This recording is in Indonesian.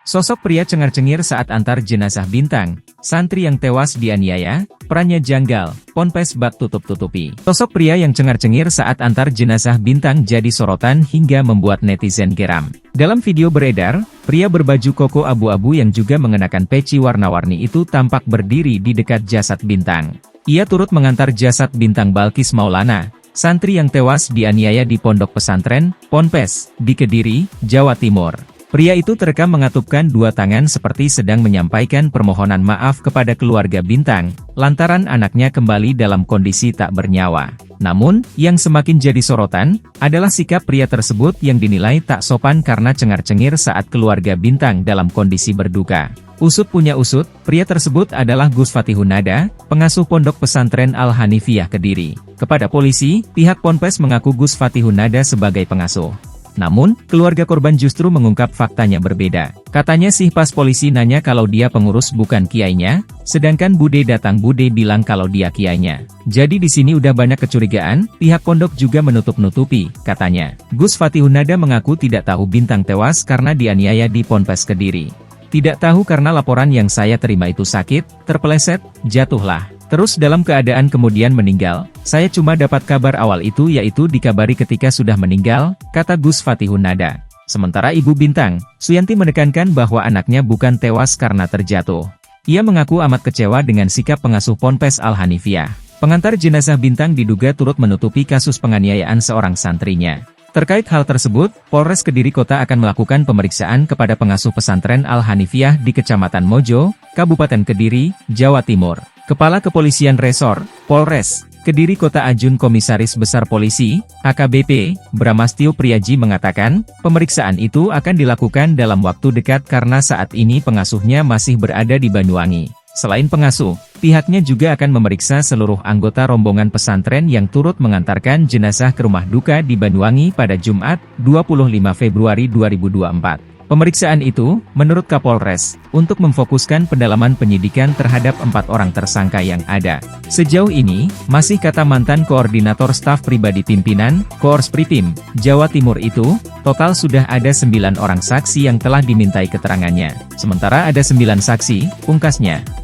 Sosok pria cengar-cengir saat antar jenazah Bintang, santri yang tewas dianiaya, perannya janggal, Ponpes bak tutup-tutupi. Sosok pria yang cengar-cengir saat antar jenazah Bintang jadi sorotan hingga membuat netizen geram. Dalam video beredar, pria berbaju koko abu-abu yang juga mengenakan peci warna-warni itu tampak berdiri di dekat jasad Bintang. Ia turut mengantar jasad Bintang Balkis Maulana, santri yang tewas dianiaya di pondok pesantren, Ponpes, di Kediri, Jawa Timur. Pria itu terekam mengatupkan dua tangan seperti sedang menyampaikan permohonan maaf kepada keluarga Bintang, lantaran anaknya kembali dalam kondisi tak bernyawa. Namun, yang semakin jadi sorotan, adalah sikap pria tersebut yang dinilai tak sopan karena cengar-cengir saat keluarga Bintang dalam kondisi berduka. Usut punya usut, pria tersebut adalah Gus Fatihun Nada, pengasuh pondok pesantren Al-Hanifiyah Kediri. Kepada polisi, pihak Ponpes mengaku Gus Fatihun Nada sebagai pengasuh. Namun, keluarga korban justru mengungkap faktanya berbeda. Katanya sih pas polisi nanya kalau dia pengurus bukan kiainya, sedangkan Bude datang Bude bilang kalau dia kiainya. Jadi di sini udah banyak kecurigaan, pihak pondok juga menutup-nutupi, katanya. Gus Fatihun Nada mengaku tidak tahu Bintang tewas karena dianiaya di Ponpes Kediri. Tidak tahu karena laporan yang saya terima itu sakit, terpeleset, jatuhlah. Terus dalam keadaan kemudian meninggal, saya cuma dapat kabar awal itu yaitu dikabari ketika sudah meninggal, kata Gus Fatihun Nada. Sementara Ibu Bintang, Suyanti menekankan bahwa anaknya bukan tewas karena terjatuh. Ia mengaku amat kecewa dengan sikap pengasuh Ponpes Al-Hanifiyah. Pengantar jenazah Bintang diduga turut menutupi kasus penganiayaan seorang santrinya. Terkait hal tersebut, Polres Kediri Kota akan melakukan pemeriksaan kepada pengasuh pesantren Al-Hanifiyah di Kecamatan Mojo, Kabupaten Kediri, Jawa Timur. Kepala Kepolisian Resor, Polres Kediri Kota Ajun Komisaris Besar Polisi, AKBP, Bramastio Priaji mengatakan, pemeriksaan itu akan dilakukan dalam waktu dekat karena saat ini pengasuhnya masih berada di Banyuwangi. Selain pengasuh, pihaknya juga akan memeriksa seluruh anggota rombongan pesantren yang turut mengantarkan jenazah ke rumah duka di Banyuwangi pada Jumat, 25 Februari 2024. Pemeriksaan itu, menurut Kapolres, untuk memfokuskan pendalaman penyidikan terhadap 4 orang tersangka yang ada. Sejauh ini, masih kata mantan Koordinator Staf Pribadi Pimpinan, Koorsprimim, Jawa Timur itu, total sudah ada 9 orang saksi yang telah dimintai keterangannya. Sementara ada 9 saksi, pungkasnya.